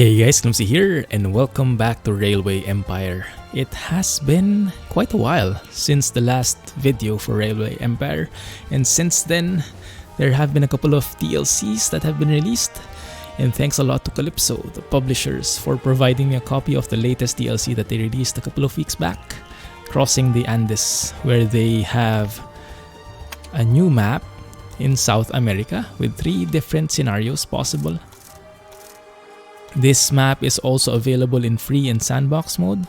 Hey guys, Clumsy here, and welcome back to Railway Empire. It has been quite a while since the last video for Railway Empire, and since then, there have been a couple of DLCs that have been released. And thanks a lot to Calypso, the publishers, for providing me a copy of the latest DLC that they released a couple of weeks back, Crossing the Andes, where they have a new map in South America with 3 different scenarios possible. This map is also available in free and sandbox mode,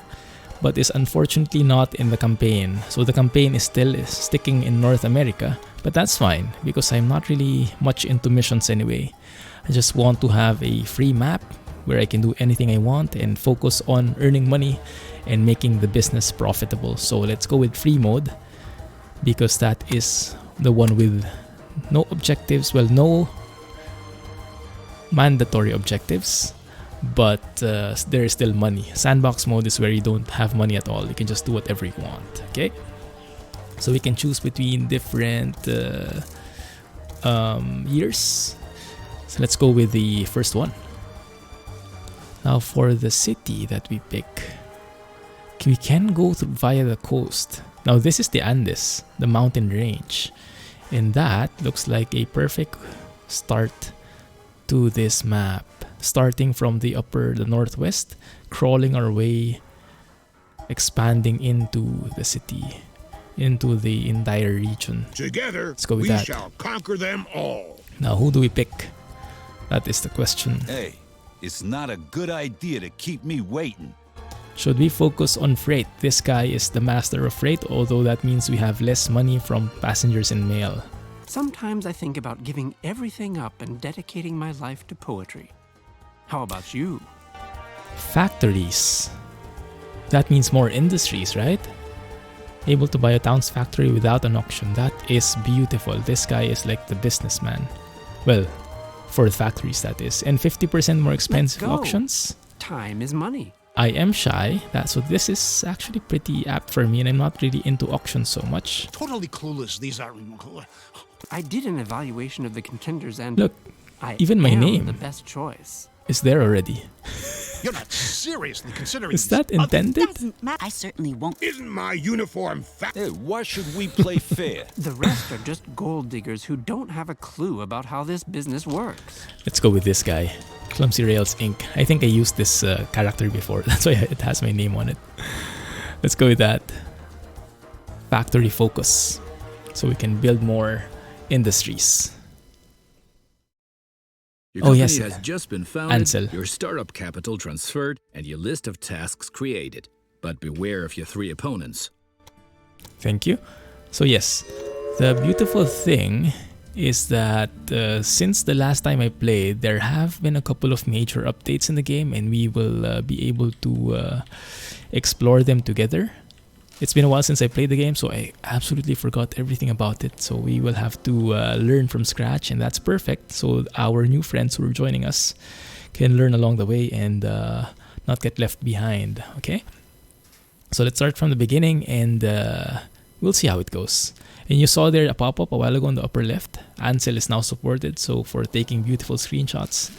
but is unfortunately not in the campaign. So the campaign is still sticking in North America, but that's fine because I'm not really much into missions anyway. I just want to have a free map where I can do anything I want and focus on earning money and making the business profitable. So let's go with free mode because that is the one with no objectives, well, no mandatory objectives. But there is still money. Sandbox mode is where you don't have money at all. You can just do whatever you want. Okay, so we can choose between different years. So let's go with the first one. Now for the city that we pick, we can go through via the coast. Now this is the Andes, the mountain range, and that looks like a perfect start to this map. Starting from the northwest, crawling our way, expanding into the city, into the entire region. Together, let's go with we that. shall conquer them all. Now, who do we pick? That is the question. Hey, it's not a good idea to keep me waiting. Should we focus on freight? This guy is the master of freight, although that means we have less money from passengers and mail. Sometimes I think about giving everything up and dedicating my life to poetry. How about you? Factories. That means more industries, right? Able to buy a town's factory without an auction. That is beautiful. This guy is like the businessman. Well, for factories that is. And 50% more expensive auctions. Time is money. I am shy, so this is actually pretty apt for me, and I'm not really into auctions so much. Totally clueless. These are. I did an evaluation of the contenders and look, I even my am name the best choice. Is there already. You're not seriously considering. Is that intended? I certainly won't. Isn't my uniform fat? Hey, why should we play fair? The rest are just gold diggers who don't have a clue about how this business works. Let's go with this guy, Clumsy Rails Inc. I think I used this character before. That's why it has my name on it. Let's go with that. Factory focus, so we can build more industries. Your company yes, has just been founded, Ansel. your startup capital transferred, and your list of tasks created. But beware of your 3 opponents. Thank you. So yes, the beautiful thing is that since the last time I played, there have been a couple of major updates in the game, and we will be able to explore them together. It's been a while since I played the game, so I absolutely forgot everything about it. So we will have to learn from scratch, and that's perfect. So our new friends who are joining us can learn along the way and not get left behind, okay? So let's start from the beginning, and we'll see how it goes. And you saw there a pop-up a while ago on the upper left. Ansel is now supported, so for taking beautiful screenshots,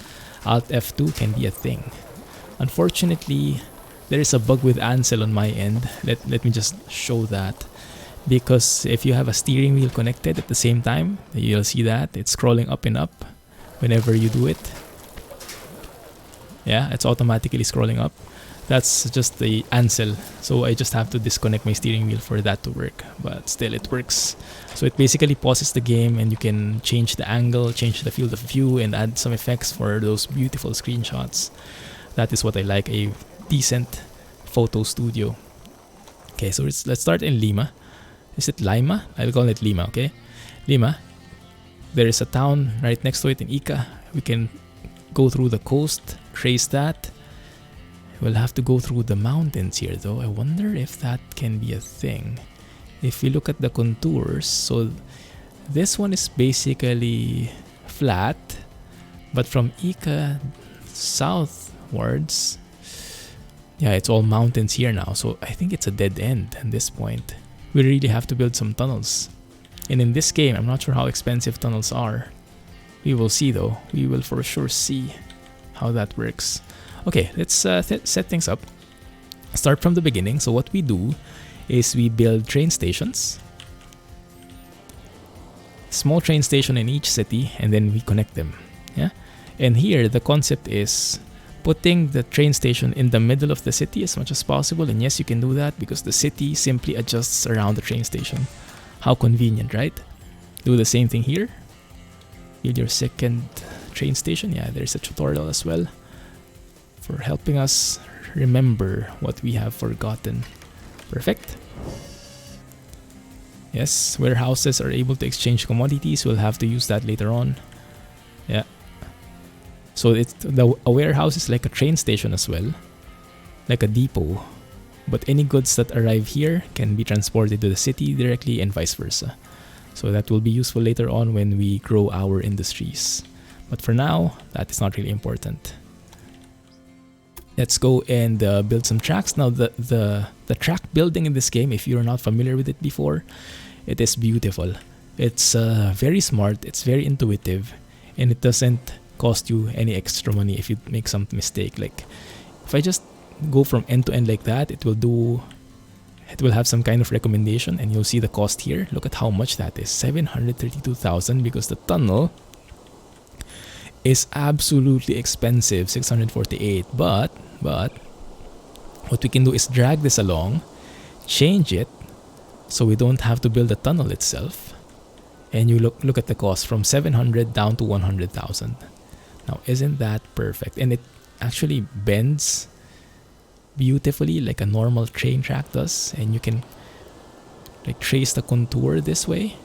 Alt F2 can be a thing. Unfortunately, there is a bug with Ansel on my end. Let me just show that. Because if you have a steering wheel connected at the same time, you'll see that it's scrolling up and up whenever you do it. Yeah, it's automatically scrolling up. That's just the Ansel. So I just have to disconnect my steering wheel for that to work. But still, it works. So it basically pauses the game, and you can change the angle, change the field of view, and add some effects for those beautiful screenshots. That is what I like, a decent photo studio. Okay, so let's start in Lima. Is it Lima? I'll call it Lima, okay? Lima. There is a town right next to it in Ica. We can go through the coast, trace that. We'll have to go through the mountains here though. I wonder if that can be a thing. If we look at the contours, so this one is basically flat, but from Ica southwards, yeah, it's all mountains here now. So I think it's a dead end at this point. We really have to build some tunnels. And in this game, I'm not sure how expensive tunnels are. We will see though. We will for sure see how that works. Okay, let's set things up. Start from the beginning. So what we do is we build train stations. Small train station in each city, and then we connect them. Yeah, and here the concept is putting the train station in the middle of the city as much as possible. And yes, you can do that because the city simply adjusts around the train station. How convenient, right? Do the same thing here. Build your second train station. Yeah, there's a tutorial as well for helping us remember what we have forgotten. Perfect. Yes, warehouses are able to exchange commodities. We'll have to use that later on. Yeah. So a warehouse is like a train station as well, like a depot. But any goods that arrive here can be transported to the city directly and vice versa. So that will be useful later on when we grow our industries. But for now, that is not really important. Let's go and build some tracks. Now the track building in this game, if you're not familiar with it before, it is beautiful. It's very smart, it's very intuitive, and it doesn't cost you any extra money if you make some mistake. Like if I just go from end to end like that, it will have some kind of recommendation, and you'll see the cost here. Look at how much that is, 732,000, because the tunnel is absolutely expensive, 648. But what we can do is drag this along, change it so we don't have to build the tunnel itself, and you look at the cost from 700 down to 100,000. Now isn't that perfect? And it actually bends beautifully like a normal train track does, and you can like trace the contour this way,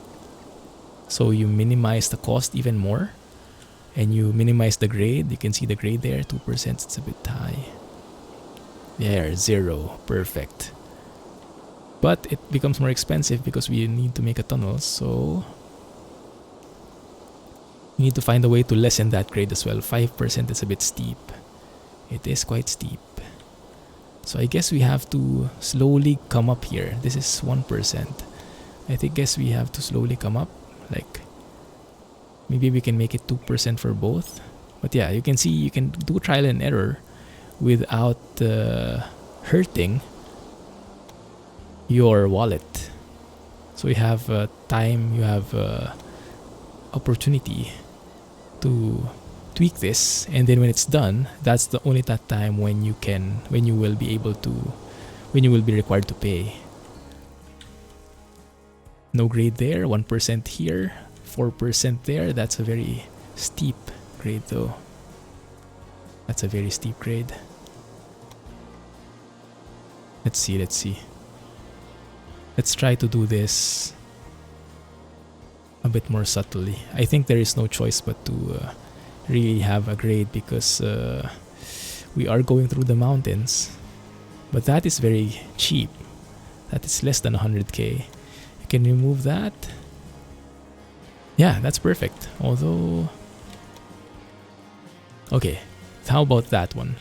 so you minimize the cost even more, and you minimize the grade. You can see the grade there, 2%. It's a bit high. There, 0. Perfect. But it becomes more expensive because we need to make a tunnel, so we need to find a way to lessen that grade as well. 5% is a bit steep. It is quite steep. So I guess we have to slowly come up here. This is 1%. Guess we have to slowly come up. Like maybe we can make it 2% for both. But yeah, you can see you can do trial and error without hurting your wallet. So you have time, you have opportunity to tweak this, and then when it's done, that's the only that time when you will be required to pay. No grade there, 1% here, 4% there. That's a very steep grade though. That's a very steep grade. Let's see. Let's try to do this a bit more subtly. I think there is no choice but to really have a grade because we are going through the mountains. But that is very cheap. That is less than 100k. You can remove that. Yeah, that's perfect. Although, okay, how about that one?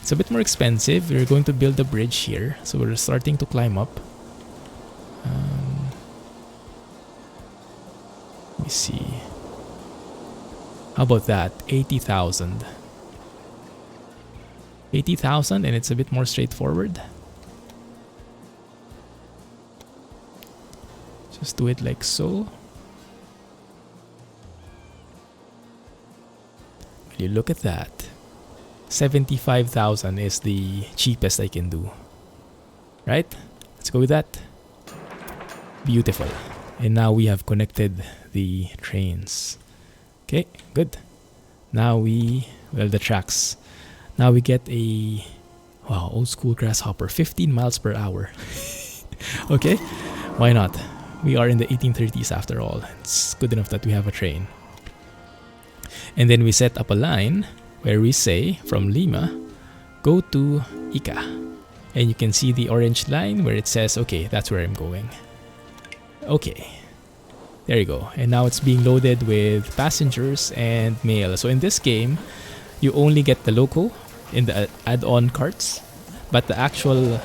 It's a bit more expensive. We're going to build a bridge here, so we're starting to climb up. Let me see. How about that? 80,000. 80,000, and it's a bit more straightforward. Just do it like so. You look at that. 75,000 is the cheapest I can do. Right? Let's go with that. Beautiful. And now we have connected the trains. Okay, good. Now the tracks. Now we get a, wow, old school grasshopper, 15 miles per hour. Okay, why not? We are in the 1830s after all. It's good enough that we have a train. And then we set up a line where we say from Lima, go to Ica. And you can see the orange line where it says, okay, that's where I'm going. Okay, there you go. And now it's being loaded with passengers and mail. So in this game, you only get the loco in the add-on carts, but the actual,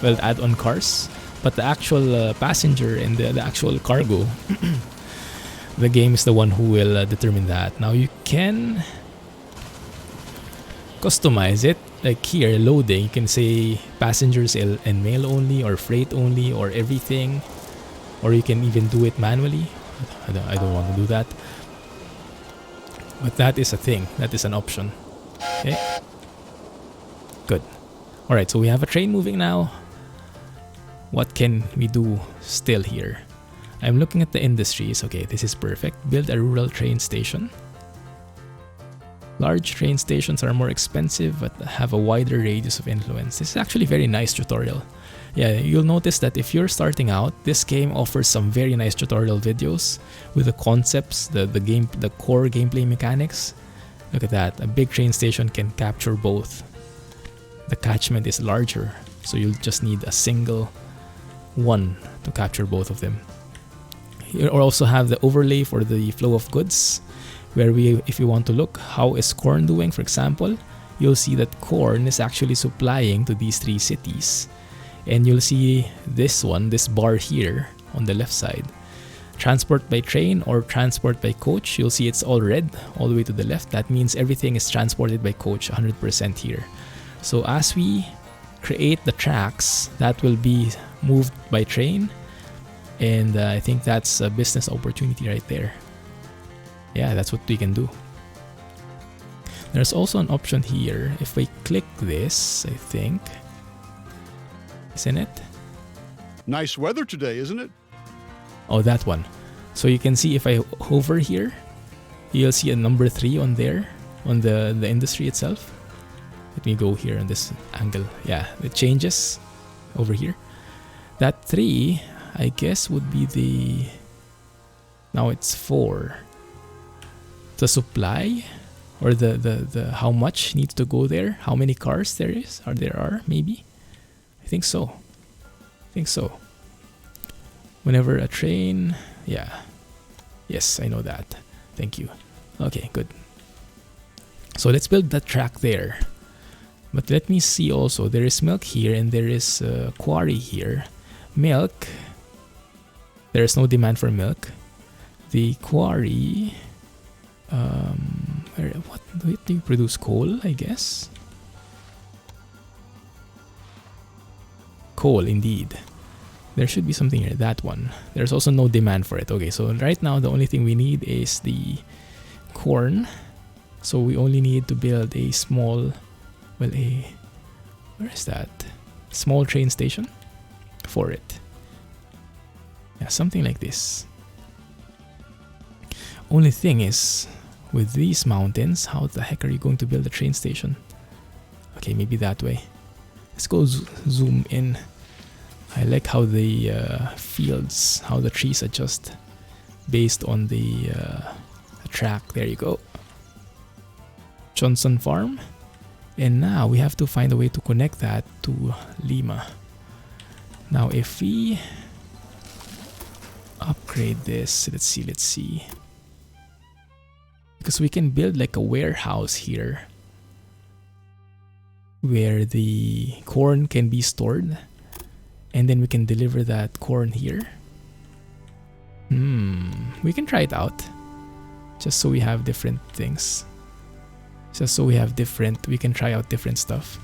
well, add-on cars, but the actual passenger and the actual cargo, the game is the one who will determine that. Now you can customize it. Like here, loading, you can say passengers and mail only, or freight only, or everything. Or you can even do it manually. I don't want to do that. But that is a thing. That is an option. Okay. Good. Alright, so we have a train moving now. What can we do still here? I'm looking at the industries. Okay, this is perfect. Build a rural train station. Large train stations are more expensive but have a wider radius of influence. This is actually a very nice tutorial. Yeah, you'll notice that if you're starting out, this game offers some very nice tutorial videos with the concepts, the core gameplay mechanics. Look at that. A big train station can capture both. The catchment is larger, so you'll just need a single one to capture both of them. You also have the overlay for the flow of goods, where if you want to look how is corn doing, for example, you'll see that corn is actually supplying to these 3 cities. And you'll see this bar here on the left side. Transport by train or transport by coach. You'll see it's all red all the way to the left. That means everything is transported by coach 100% here. So as we create the tracks, that will be moved by train. And I think that's a business opportunity right there. Yeah, that's what we can do. There's also an option here. If I click this, I think... Isn't it? Nice weather today, isn't it? Oh, that one. So you can see if I hover here, you'll see a number 3 on there, on the industry itself. Let me go here on this angle. Yeah, it changes over here. That 3, I guess, would be the... Now it's 4. The supply, or the how much needs to go there, how many cars there are, maybe. I think so. Whenever a train... Yeah. Yes, I know that. Thank you. Okay, good. So let's build that track there. But let me see also. There is milk here and there is a quarry here. Milk. There is no demand for milk. The quarry... what do you produce? Coal, I guess? Coal, indeed. There should be something here. That one. There's also no demand for it. Okay, so right now the only thing we need is the corn. So we only need to build a small... Well, where is that? Small train station for it. Yeah, something like this. Only thing is, with these mountains, how the heck are you going to build a train station? Okay, maybe that way. Let's go zoom in. I like how the fields, how the trees adjust based on the track. There you go. Johnson Farm. And now we have to find a way to connect that to Lima. Now if we upgrade this, let's see. Because we can build like a warehouse here where the corn can be stored, and then we can deliver that corn here. We can try it out just so we have different things. We can try out different stuff.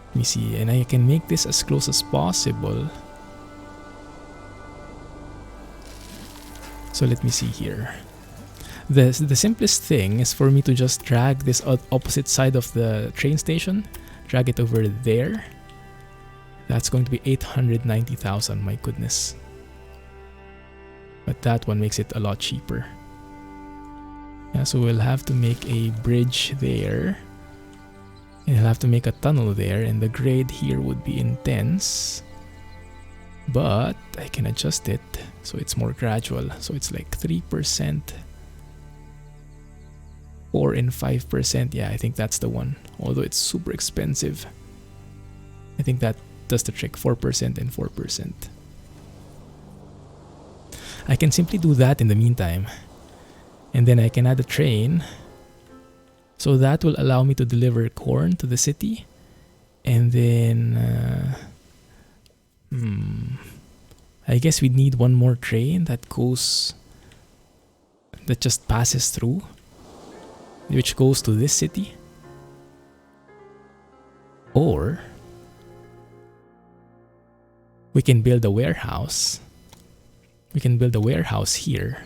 Let me see, and I can make this as close as possible. So let me see here. The simplest thing is for me to just drag this opposite side of the train station, drag it over there. That's going to be 890,000, my goodness. But that one makes it a lot cheaper. Yeah, so we'll have to make a bridge there. And we'll have to make a tunnel there, and the grade here would be intense. But I can adjust it so it's more gradual. So it's like 3%. 4 and 5%. Yeah, I think that's the one. Although it's super expensive. I think that does the trick. 4% and 4%. I can simply do that in the meantime. And then I can add a train. So that will allow me to deliver corn to the city. And then... I guess we need one more train that just passes through. which goes to this city. Or we can build a warehouse. We can build a warehouse here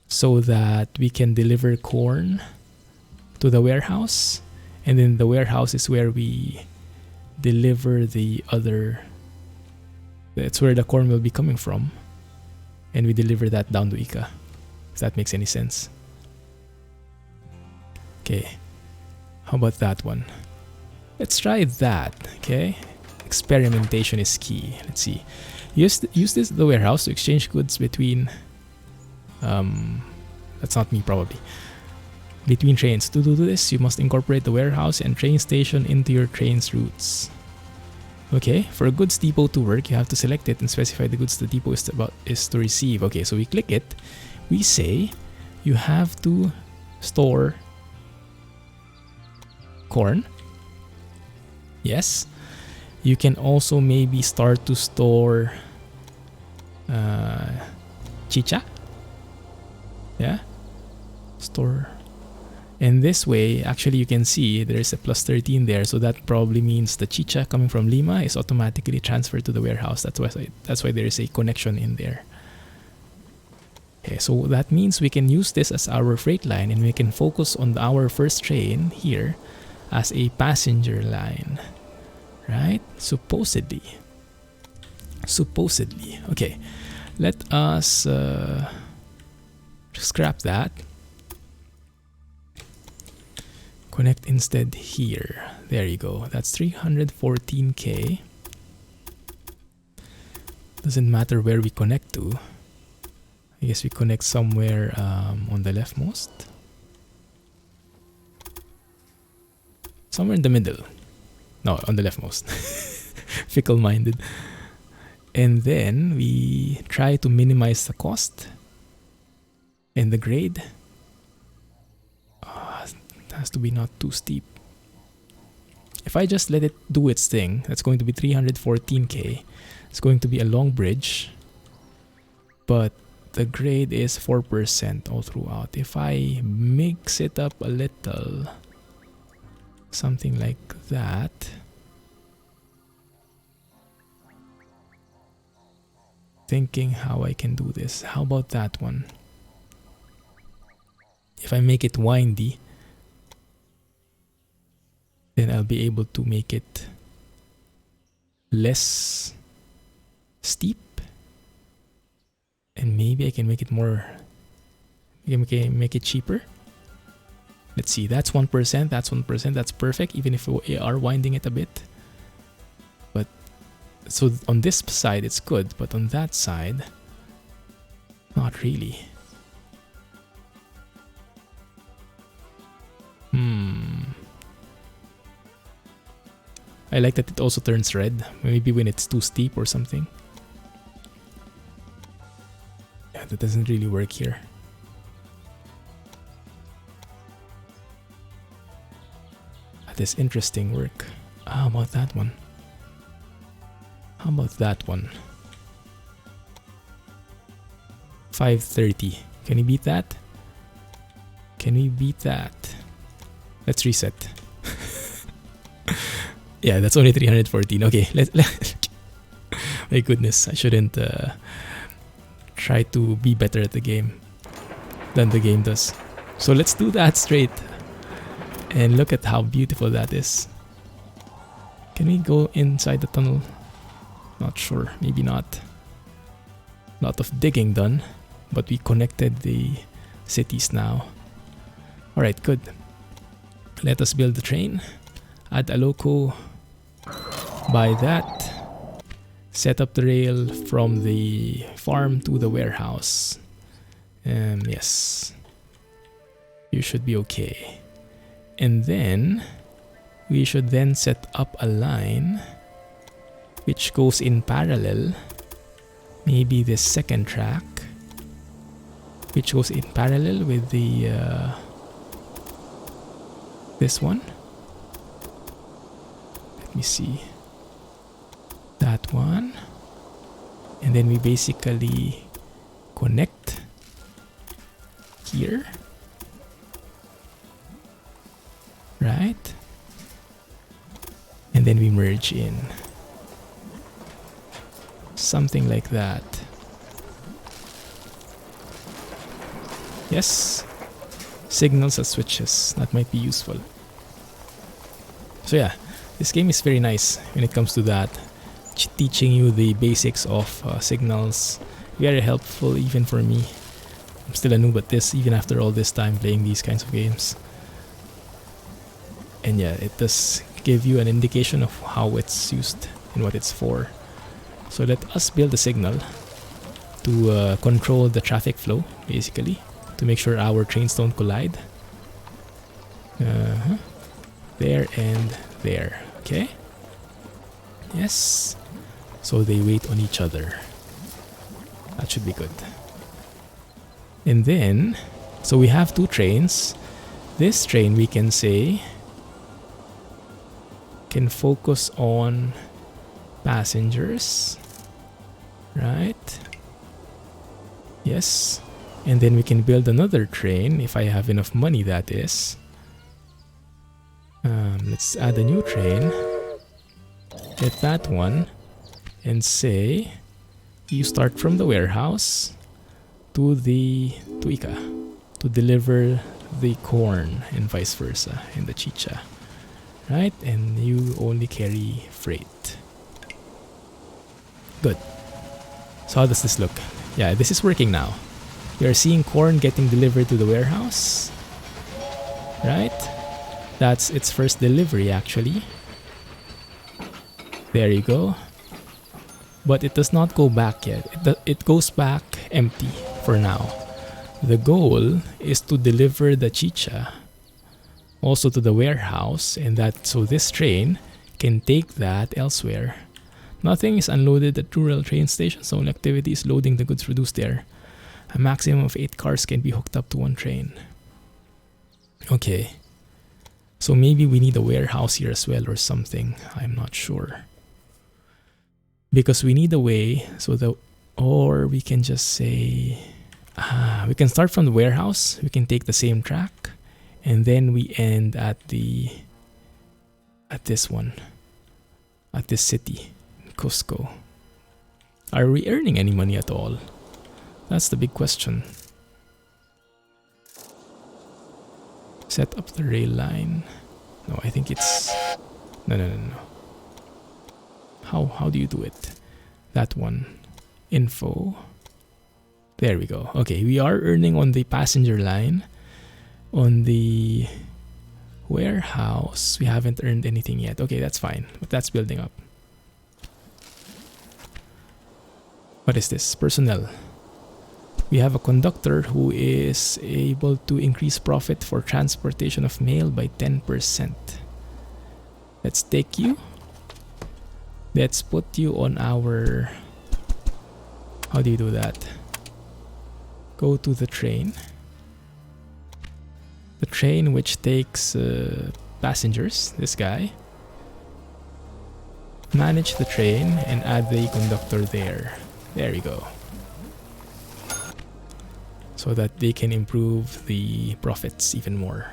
so that we can deliver corn to the warehouse, and then the warehouse is where we deliver the other. That's where the corn will be coming from, and we deliver that down to Ika, if that makes any sense. Okay, how about that one? Let's try that. Okay, experimentation is key. Let's see. Use this the warehouse to exchange goods between. That's not me, probably. Between trains. To do this, you must incorporate the warehouse and train station into your train's routes. Okay, for a goods depot to work, you have to select it and specify the goods the depot is to receive. Okay, so we click it. We say you have to store corn. Yes. You can also maybe start to store chicha. Yeah. Store. And this way, actually, you can see there's a plus 13 there, so that probably means the chicha coming from Lima is automatically transferred to the warehouse. That's why there is a connection in there. Okay, so that means we can use this as our freight line, and we can focus on our first train here as a passenger line, right? Supposedly. Okay, let us scrap that. Connect instead here. There you go. That's 314k. Doesn't matter where we connect to. I guess we connect somewhere on the leftmost. Somewhere in the middle. No, on the leftmost. Fickle-minded. And then we try to minimize the cost and the grade. Has to be not too steep. If I just let it do its thing, that's going to be 314k. It's going to be a long bridge, but the grade is 4% all throughout. If I mix it up a little, something like that, thinking how I can do this. How about that one? If I make it windy, then I'll be able to make it less steep, and maybe I can make it more, make it cheaper. Let's see, that's 1%, that's 1%, that's perfect, even if we are winding it a bit. But so on this side it's good, but on that side, not really. I like that it also turns red, maybe when it's too steep or something. Yeah, that doesn't really work here. That is interesting work. How about that one? How about that one? 530. Can we beat that? Can we beat that? Let's reset. Yeah, that's only 314. Okay, my goodness, I shouldn't try to be better at the game than the game does. So let's do that straight. And look at how beautiful that is. Can we go inside the tunnel? Not sure, maybe not. Lot of digging done, but we connected the cities now. Alright, good. Let us build the train. Add a loco. Buy that. Set up the rail from the farm to the warehouse. Yes. You should be okay. And then we should then set up a line which goes in parallel. Maybe the second track, which goes in parallel with the this one. Let me see. That one. And then we basically connect here. and then we merge in. Something like that. Yes. Signals as switches. That might be useful. So yeah, this game is very nice when it comes to that. Teaching you the basics of signals. Very helpful even for me. I'm still a noob at this even after all this time playing these kinds of games. And yeah, it does give you an indication of how it's used and what it's for. So let us build a signal to control the traffic flow, basically, to make sure our trains don't collide. There and there. Okay. Yes. So they wait on each other. That should be good. And then, so we have two trains. This train, we can say, can focus on passengers, right? Yes. And then we can build another train if I have enough money, that is. Let's add a new train. Get that one. And say, you start from the warehouse to Ika to deliver the corn and vice versa and the chicha. Right? And you only carry freight. Good. So how does this look? Yeah, this is working now. We are seeing corn getting delivered to the warehouse. Right? That's its first delivery actually. There you go. But it does not go back yet. It goes back empty for now. The goal is to deliver the chicha also to the warehouse, and that so this train can take that elsewhere. Nothing is unloaded at rural train stations. Only activity is loading the goods produced there. A maximum of 8 cars can be hooked up to one train. Okay. So maybe we need a warehouse here as well or something. I'm not sure. Because we need a way so that, or we can just say, we can start from the warehouse. We can take the same track, and then we end at this one, at this city, Cusco. Are we earning any money at all? That's the big question. Set up the rail line. No, I think it's no. How do you do it? That one. Info. There we go. Okay, we are earning on the passenger line. On the warehouse, we haven't earned anything yet. Okay, that's fine. But that's building up. What is this? Personnel. We have a conductor who is able to increase profit for transportation of mail by 10%. Let's take you. Let's put you on our... How do you do that? Go to the train. The train which takes passengers, this guy. Manage the train and add the conductor there. There you go. So that they can improve the profits even more.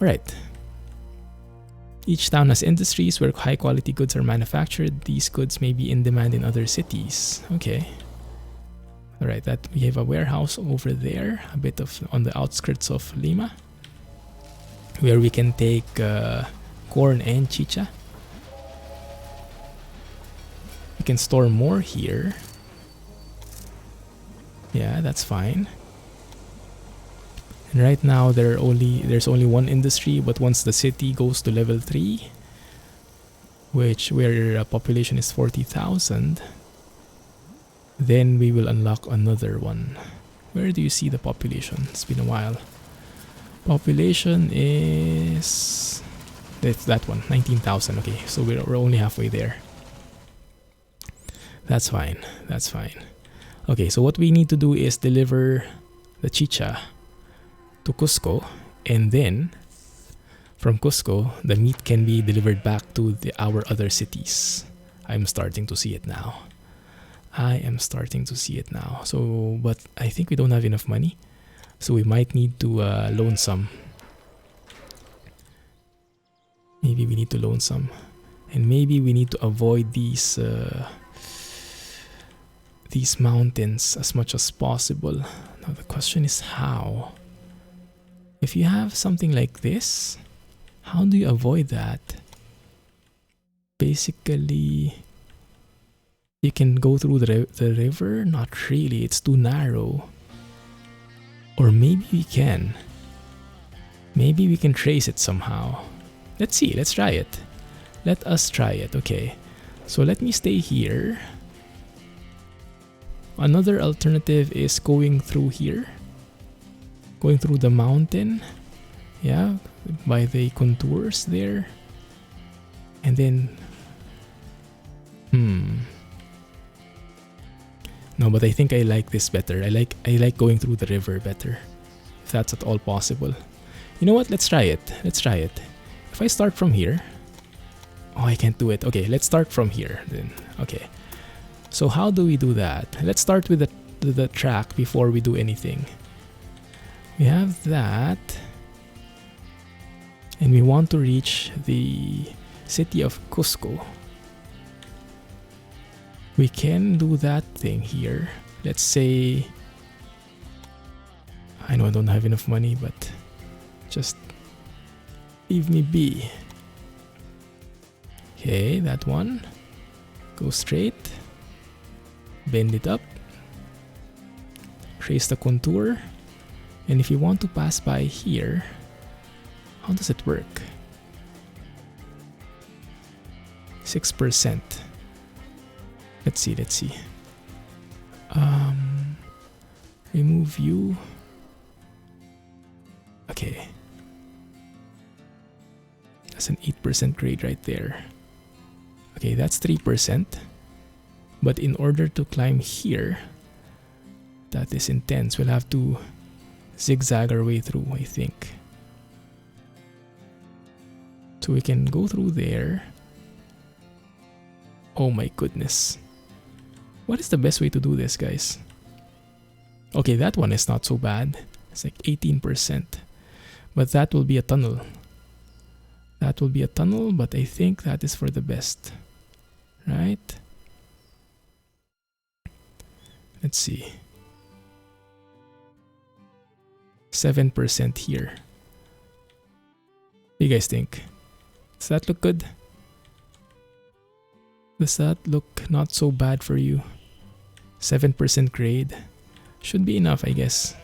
Alright. Each town has industries where high quality goods are manufactured. These goods may be in demand in other cities. Okay. Alright, that we have a warehouse over there, a bit of on the outskirts of Lima, where we can take corn and chicha. We can store more here. Yeah, that's fine. And right now there's only one industry, but once the city goes to level 3, where population is 40,000, then we will unlock another one. Where do you see the population? It's been a while. Population is... That's that one, 19,000. Okay, so we're only halfway there. That's fine. That's fine. Okay, so what we need to do is deliver the chicha to Cusco, and then from Cusco, the meat can be delivered back to our other cities. I'm starting to see it now. So, but I think we don't have enough money, so we might need to loan some. Maybe we need to loan some. And maybe we need to avoid these mountains as much as possible. Now the question is how? If you have something like this, how do you avoid that? Basically, you can go through the river? Not really, it's too narrow. Or maybe we can. Maybe we can trace it somehow. Let's see, let's try it. Let us try it, okay. So let me stay here. Another alternative is going through here. Going through the mountain. Yeah, by the contours there. And then... No, but I think I like this better. I like going through the river better. If that's at all possible. You know what? Let's try it. Let's try it. If I start from here... Oh, I can't do it. Okay, let's start from here then. Okay. So how do we do that? Let's start with the track before we do anything. We have that. And we want to reach the city of Cusco. We can do that thing here. Let's say... I know I don't have enough money, but just leave me be. Okay, that one. Go straight. Bend it up. Trace the contour. And if you want to pass by here, how does it work? 6%. Let's see, let's see. Remove view. Okay. That's an 8% grade right there. Okay, that's 3%. But in order to climb here, that is intense. We'll have to zigzag our way through, I think. So we can go through there. Oh my goodness. What is the best way to do this, guys? Okay, that one is not so bad. It's like 18%. But that will be a tunnel. That will be a tunnel, but I think that is for the best. Right? Let's see. 7% here. What do you guys think? Does that look good? Does that look not so bad for you? 7% grade. Should be enough, I guess.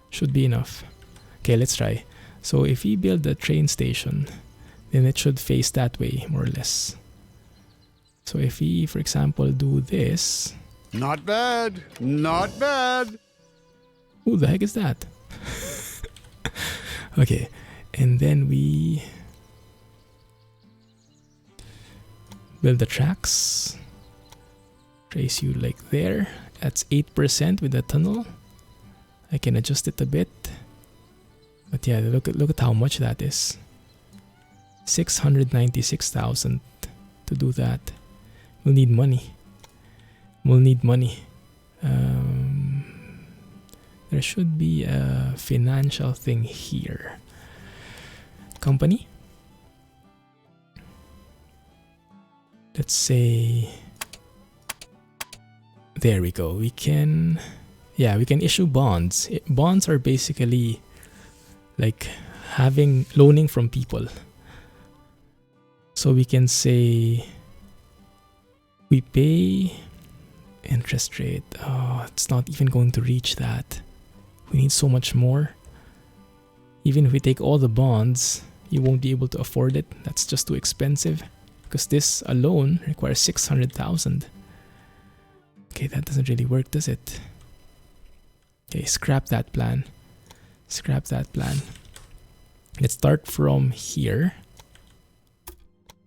Should be enough. Okay, let's try. So if we build a train station, then it should face that way, more or less. So if we, for example, do this... Not bad. Not bad. Who the heck is that? Okay, and then we build the tracks. Trace you like there. That's 8% with the tunnel. I can adjust it a bit. But yeah, look at how much that is. 696,000 to do that. We'll need money. We'll need money. There should be a financial thing here. Company. Let's say... There we go. We can... Yeah, we can issue bonds. Bonds are basically like loaning from people. So we can say we pay interest rate. Oh, it's not even going to reach that. We need so much more. Even if we take all the bonds, you won't be able to afford it. That's just too expensive. Because this alone requires 600,000. Okay, that doesn't really work, does it? Okay, scrap that plan. Scrap that plan. Let's start from here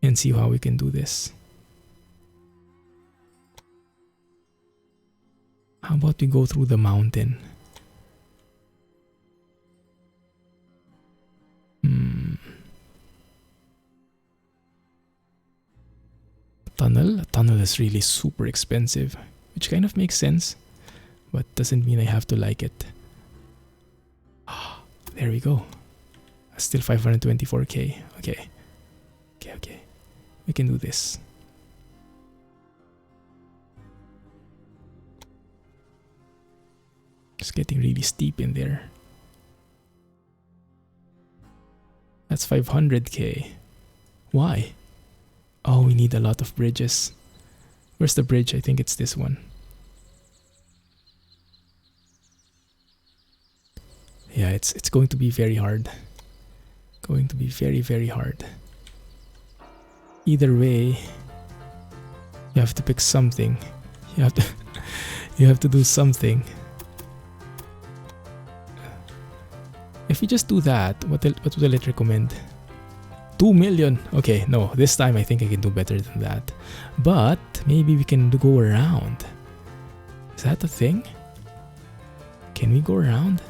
and see how we can do this. How about we go through the mountain? Tunnel? A tunnel is really super expensive, which kind of makes sense, but doesn't mean I have to like it. There we go. Still 524k. Okay. We can do this. It's getting really steep in there. That's 500k. Why? Oh, we need a lot of bridges. Where's the bridge? I think it's this one. Yeah, it's going to be very hard. Going to be very, very hard. Either way, you have to pick something. You have to you have to do something. If we just do that, what will it recommend? 2 million. Okay, no, this time I think I can do better than that. But maybe we can go around. Is that a thing? Can we go around?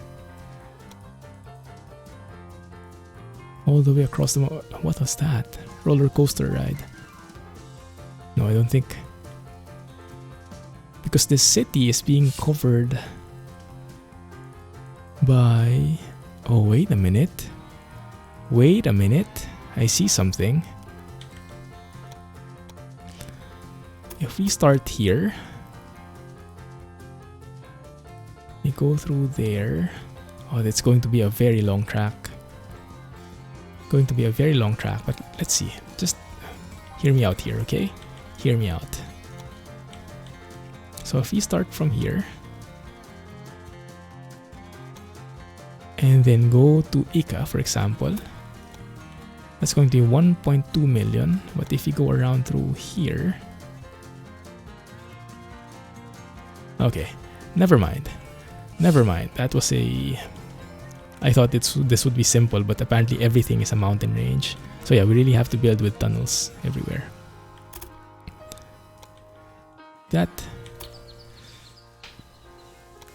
All the way across the... What was that? Roller coaster ride. No, I don't think. Because this city is being covered by... Oh, wait a minute. Wait a minute. I see something. If we start here, we go through there. Oh, that's going to be a very long track. Going to be a very long track, but let's see. Just hear me out here, okay? Hear me out. So if we start from here and then go to Ica, for example, that's going to be 1.2 million. But if you go around through here, okay, never mind. Never mind. That was a... I thought this would be simple, but apparently everything is a mountain range. So yeah, we really have to build with tunnels everywhere. That...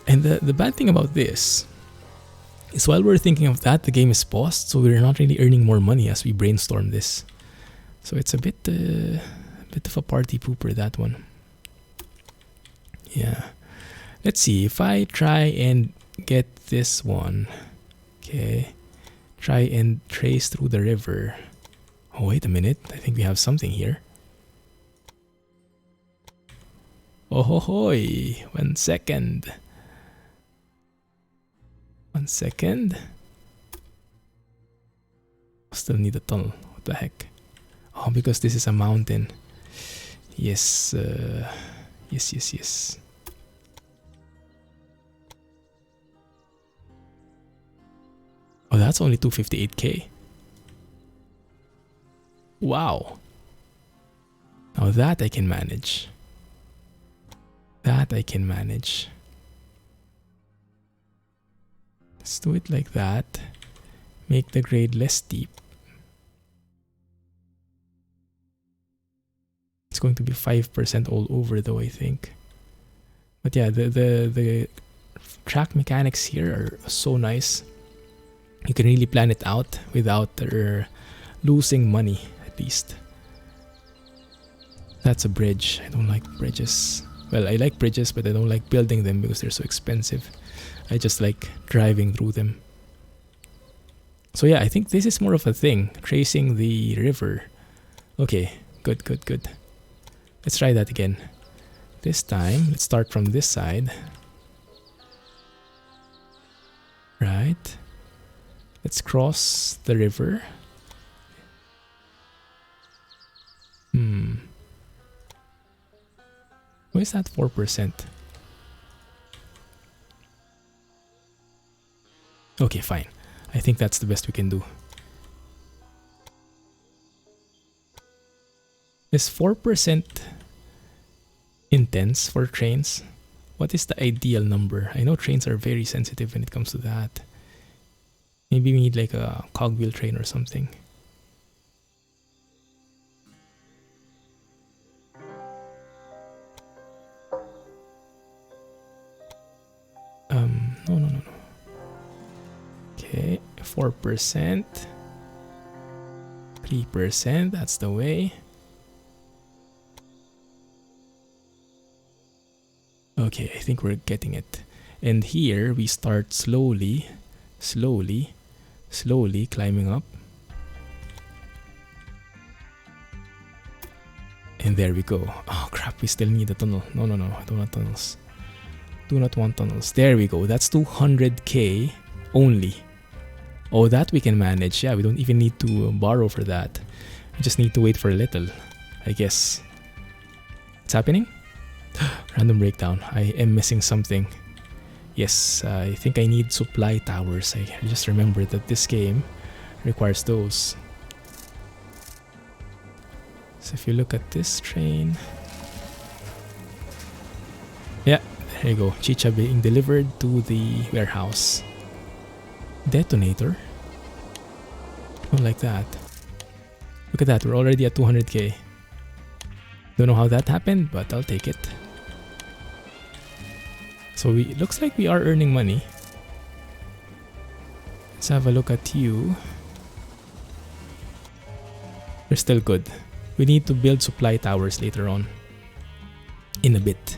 And the bad thing about this is while we're thinking of that, the game is paused, so we're not really earning more money as we brainstorm this. So it's a bit of a party pooper, that one. Yeah. Let's see, if I try and get this one. Okay. Try and trace through the river. Oh, wait a minute. I think we have something here. Oh ho hoy. 1 second. 1 second. Still need a tunnel. What the heck? Oh, because this is a mountain. Yes. Yes. Oh, that's only 258k. Wow. Now that I can manage. That I can manage. Let's do it like that. Make the grade less steep. It's going to be 5% all over though, I think. But yeah, the track mechanics here are so nice. You can really plan it out without losing money, at least. That's a bridge. I don't like bridges. Well, I like bridges, but I don't like building them because they're so expensive. I just like driving through them. So yeah, I think this is more of a thing. Tracing the river. Okay, good. Let's try that again. This time, let's start from this side. Right. Let's cross the river. Why is that 4%? Okay, fine. I think that's the best we can do. Is 4% intense for trains? What is the ideal number? I know trains are very sensitive when it comes to that. Maybe we need like a cogwheel train or something. No. Okay, 4%. 3%, that's the way. Okay, I think we're getting it. And here we start slowly climbing up. And there we go. Oh crap, we still need a tunnel. No, no, no, I don't want tunnels. Do not want tunnels. There we go. That's 200k only. Oh, that we can manage. Yeah, we don't even need to borrow for that. We just need to wait for a little, I guess. What's happening? Random breakdown. I am missing something. Yes, I think I need supply towers. I just remembered that this game requires those. So if you look at this train, yeah, there you go. Chicha being delivered to the warehouse. Detonator? Not like that. Look at that, we're already at 200k. Don't know how that happened, but I'll take it. So it looks like we are earning money. Let's have a look at you. We're still good. We need to build supply towers later on. In a bit.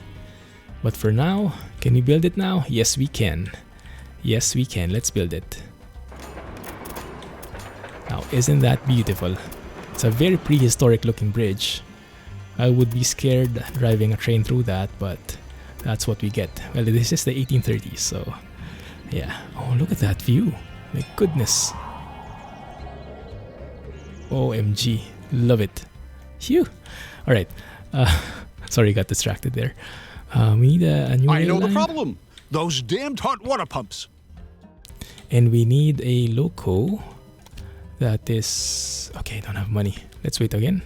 But for now, can we build it now? Yes, we can. Yes, we can. Let's build it. Now, isn't that beautiful? It's a very prehistoric looking bridge. I would be scared driving a train through that, but that's what we get. Well, this is the 1830s, so yeah. Oh, look at that view. My goodness. OMG. Love it. Phew. Alright. Sorry, got distracted there. We need a new I know rail the line. problem. Those damned hot water pumps. And we need a loco that is... Okay, don't have money. Let's wait again.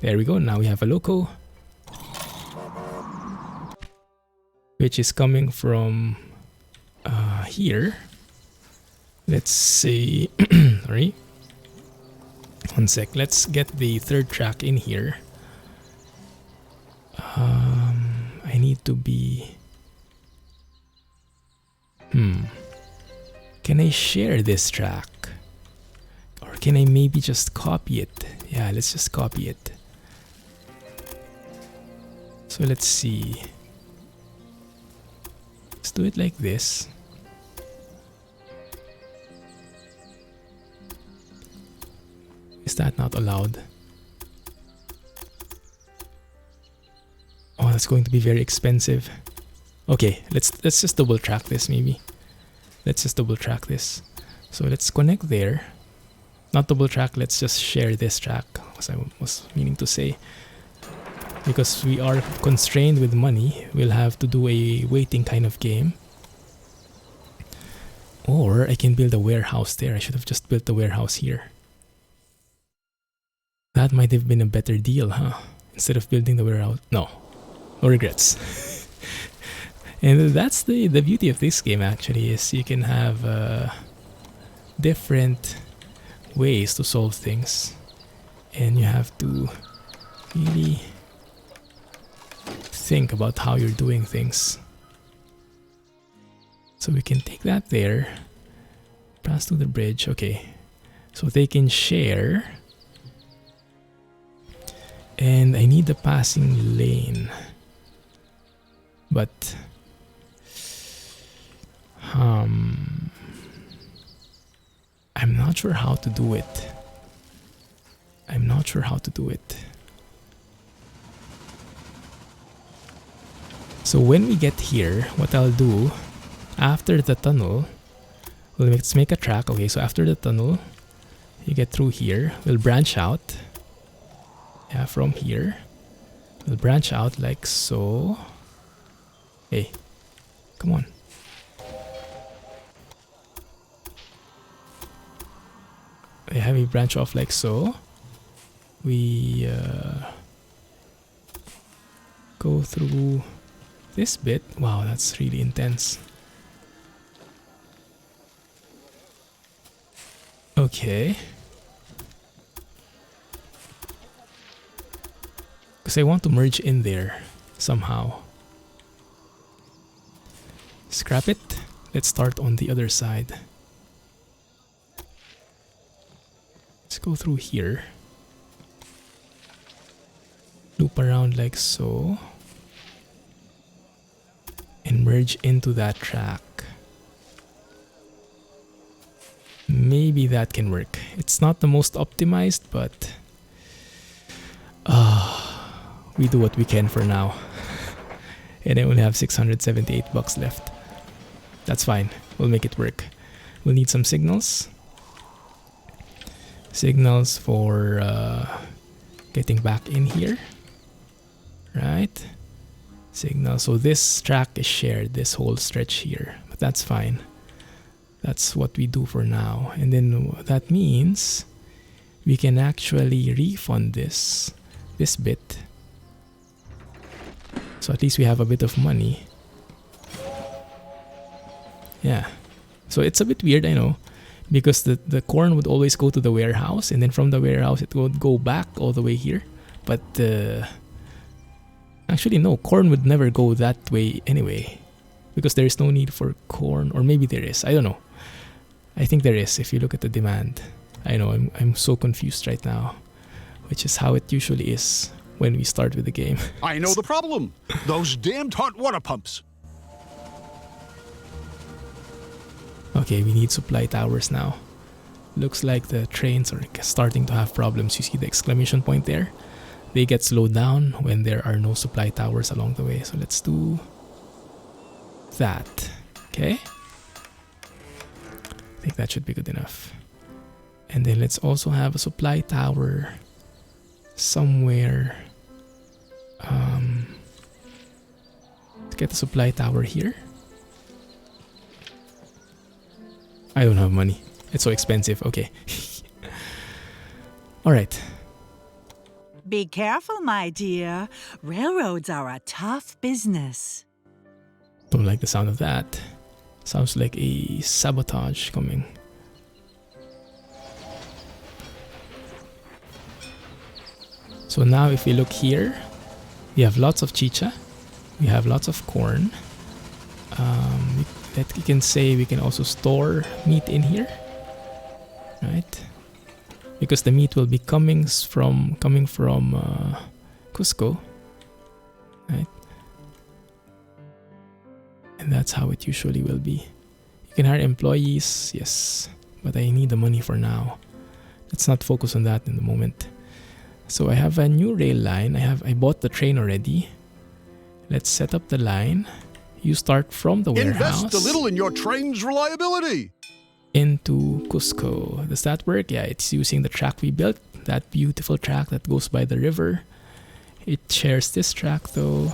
There we go. Now we have a loco. Which is coming from here. Let's see. Sorry. One sec. Let's get the third track in here. I need to be... Can I share this track? Or can I maybe just copy it? Yeah, let's just copy it. So let's see. Let's do it like this. Is that not allowed? Oh, that's going to be very expensive. Okay, let's just double track this maybe. Let's just double track this. So let's connect there. Not double track, let's just share this track, as I was meaning to say. Because we are constrained with money, we'll have to do a waiting kind of game. Or I can build a warehouse there. I should have just built the warehouse here. That might have been a better deal, huh? Instead of building the warehouse. No. No regrets. And that's the beauty of this game actually, is you can have different ways to solve things. And you have to really think about how you're doing things. So we can take that there. Pass through the bridge. Okay. So they can share. And I need the passing lane. But I'm not sure how to do it. I'm not sure how to do it. So when we get here, what I'll do after the tunnel, let's make a track. Okay, so after the tunnel, you get through here. We'll branch out. Yeah, from here. We'll branch out like so. Hey, come on. We have a branch off like so. We go through this bit. Wow, that's really intense. Okay. Because I want to merge in there somehow. Scrap it. Let's start on the other side. Let's go through here. Loop around like so. And merge into that track. Maybe that can work. It's not the most optimized, but we do what we can for now. And I only have 678 bucks left. That's fine. We'll make it work. We'll need some signals. Signals for getting back in here. Right? Signal. So this track is shared, this whole stretch here. But that's fine. That's what we do for now. And then that means we can actually refund this bit. So at least we have a bit of money. Yeah. So it's a bit weird, I know. Because the corn would always go to the warehouse. And then from the warehouse, it would go back all the way here. But actually, no. Corn would never go that way anyway. Because there is no need for corn. Or maybe there is. I don't know. I think there is if you look at the demand. I know, I'm so confused right now. Which is how it usually is when we start with the game. I know the problem. Those damned hot water pumps. Okay, we need supply towers now. Looks like the trains are starting to have problems. You see the exclamation point there? They get slowed down when there are no supply towers along the way. So let's do that. Okay? I think that should be good enough. And then let's also have a supply tower somewhere. Let's get a supply tower here. I don't have money. It's so expensive. Okay. Alright. Be careful, my dear. Railroads are a tough business. Don't like the sound of that. Sounds like a sabotage coming. So now if we look here, we have lots of chicha. We have lots of corn. That you can say we can also store meat in here. Right? Because the meat will be coming from Cusco. Right? And that's how it usually will be. You can hire employees, yes. But I need the money for now. Let's not focus on that in the moment. So I have a new rail line. I bought the train already. Let's set up the line. You start from the warehouse. Invest a little in your train's reliability. Into Cusco. Does that work? Yeah, it's using the track we built. That beautiful track that goes by the river. It shares this track though.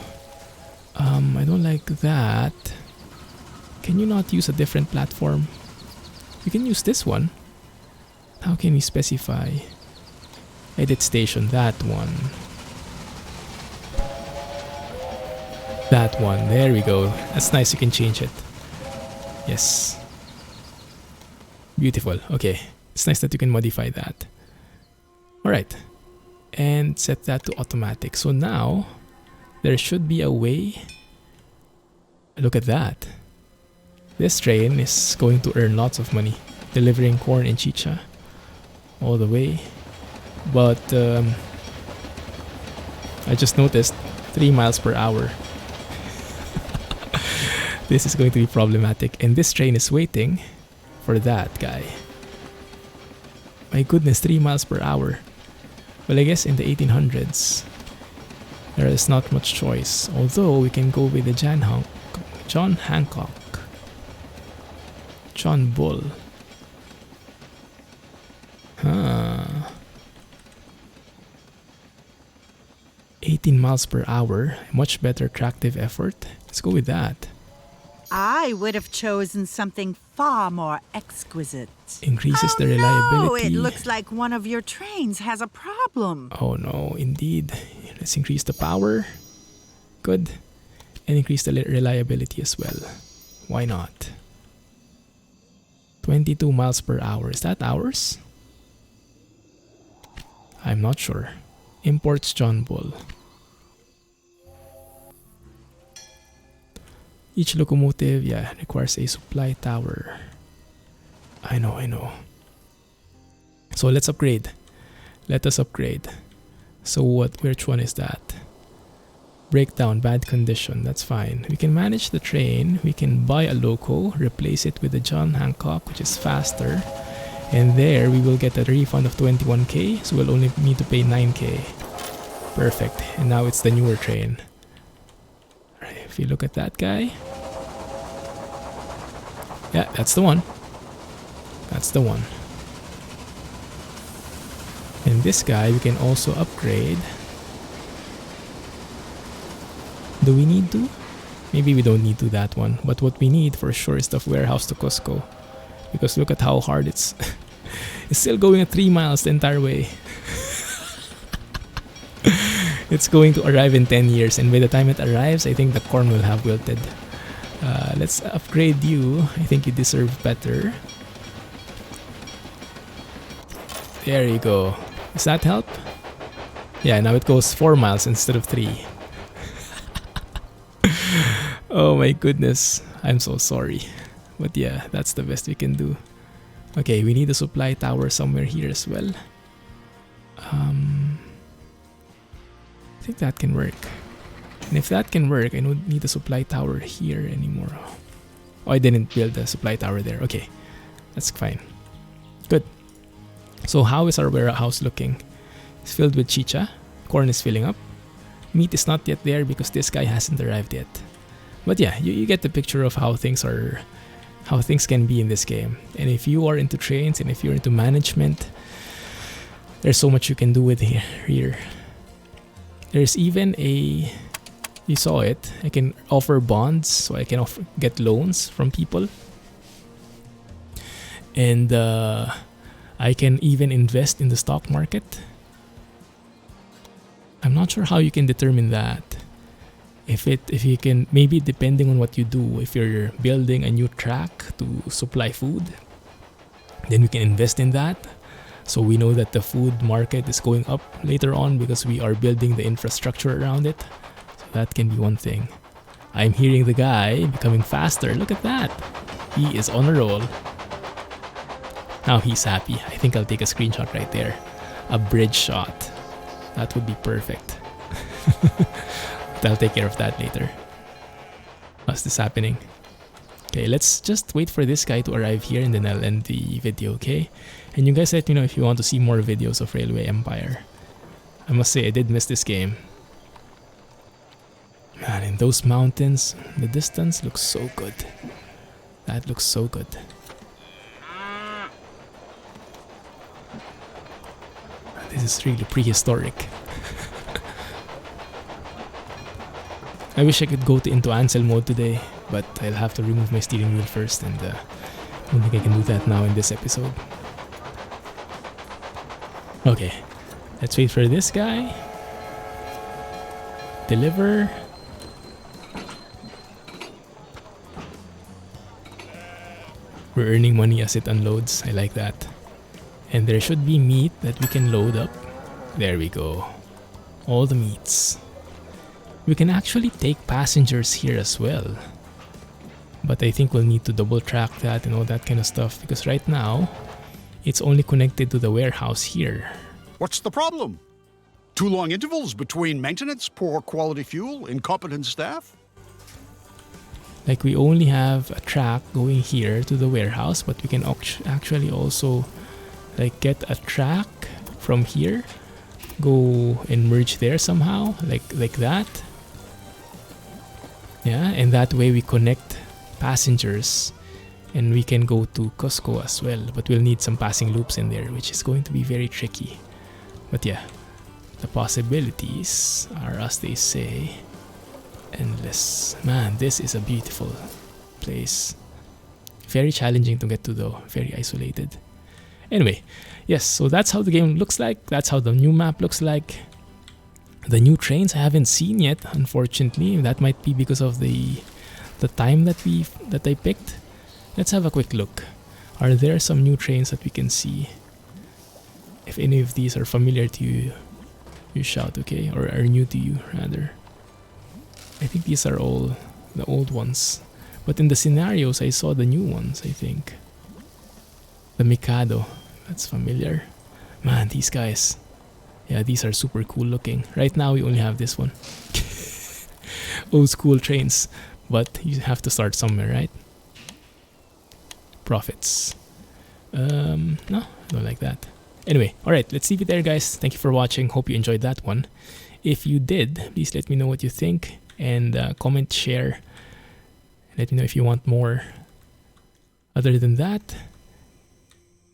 I don't like that. Can you not use a different platform? You can use this one. How can we specify? Edit station, that one. That one, there we go. That's nice, you can change it. Yes. Beautiful, okay. It's nice that you can modify that. Alright. And set that to automatic. So now, there should be a way. Look at that. This train is going to earn lots of money. Delivering corn and chicha. All the way. But, I just noticed 3 miles per hour. This is going to be problematic. And this train is waiting for that guy. My goodness, 3 miles per hour. Well, I guess in the 1800s, there is not much choice. Although we can go with the John Hancock. John Bull. Huh. 18 miles per hour. Much better tractive effort. Let's go with that. I would have chosen something far more exquisite. Increases the reliability. Oh, it looks like one of your trains has a problem. Oh no, indeed. Let's increase the power. Good. And increase the reliability as well. Why not? 22 miles per hour. Is that ours? I'm not sure. Imports John Bull. Each locomotive, yeah, requires a supply tower. I know. So let's upgrade. Let us upgrade. So which one is that? Breakdown, bad condition, that's fine. We can manage the train. We can buy a loco, replace it with the John Hancock, which is faster. And there we will get a refund of 21k, so we'll only need to pay 9k. Perfect. And now it's the newer train. Alright, if you look at that guy. Yeah, that's the one. That's the one. And this guy we can also upgrade. Do we need to? Maybe we don't need to that one. But what we need for sure is the warehouse to Costco. Because look at how hard it's... it's still going at 3 miles the entire way. It's going to arrive in 10 years. And by the time it arrives, I think the corn will have wilted. Let's upgrade you. I think you deserve better. There you go. Does that help? Yeah, now it goes 4 miles instead of 3. Oh my goodness. I'm so sorry. But yeah, that's the best we can do. Okay, we need a supply tower somewhere here as well. I think that can work. And if that can work, I don't need a supply tower here anymore. Oh, I didn't build a supply tower there. Okay, that's fine. Good. So how is our warehouse looking? It's filled with chicha. Corn is filling up. Meat is not yet there because this guy hasn't arrived yet. But yeah, you get the picture of how things can be in this game. And if you are into trains and if you're into management, there's so much you can do with here. There's even a... You saw it. I can offer bonds, so I can get loans from people. And I can even invest in the stock market. I'm not sure how you can determine that. If you can, maybe depending on what you do, if you're building a new track to supply food, then we can invest in that. So we know that the food market is going up later on because we are building the infrastructure around it. So that can be one thing. I'm hearing the guy becoming faster. Look at that. He is on a roll. Now he's happy. I think I'll take a screenshot right there. A bridge shot. That would be perfect. But I'll take care of that later. How's this happening? Okay, let's just wait for this guy to arrive here and then I'll end the video, okay? And you guys let me know if you want to see more videos of Railway Empire. I must say I did miss this game. Man, in those mountains, the distance looks so good. That looks so good. This is really prehistoric. I wish I could go into Ansel mode today, but I'll have to remove my steering wheel first, and I don't think I can do that now in this episode. Okay, let's wait for this guy. Deliver. We're earning money as it unloads. I like that. And there should be meat that we can load up. There we go. All the meats. We can actually take passengers here as well. But I think we'll need to double track that and all that kind of stuff because right now, it's only connected to the warehouse here. What's the problem? Too long intervals between maintenance, poor quality fuel, incompetent staff? Like we only have a track going here to the warehouse, but we can actually also like get a track from here, go and merge there somehow, like that. Yeah, and that way we connect passengers and we can go to Costco as well, but we'll need some passing loops in there, which is going to be very tricky. But yeah, the possibilities are, as they say, endless. Man, this is a beautiful place. Very challenging to get to though, very isolated. Anyway, yes, so that's how the game looks like. That's how the new map looks like. The new trains I haven't seen yet, unfortunately. That might be because of the time that I picked. Let's have a quick look. Are there some new trains that we can see? If any of these are familiar to you, you shout, okay? Or are new to you, rather. I think these are all the old ones. But in the scenarios, I saw the new ones, I think. The Mikado. That's familiar. Man, these guys. Yeah, these are super cool looking. Right now, we only have this one. Old school trains. But you have to start somewhere, right? Profits. No, I don't like that. Anyway, alright, let's leave it there, guys. Thank you for watching. Hope you enjoyed that one. if you did, please let me know what you think, and comment, share. Let me know if you want more. Other than that,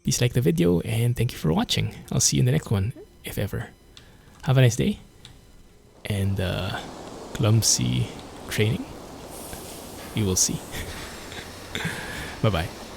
please like the video, and thank you for watching. I'll see you in the next one, if ever. Have a nice day, and clumsy training. You will see. Bye-bye.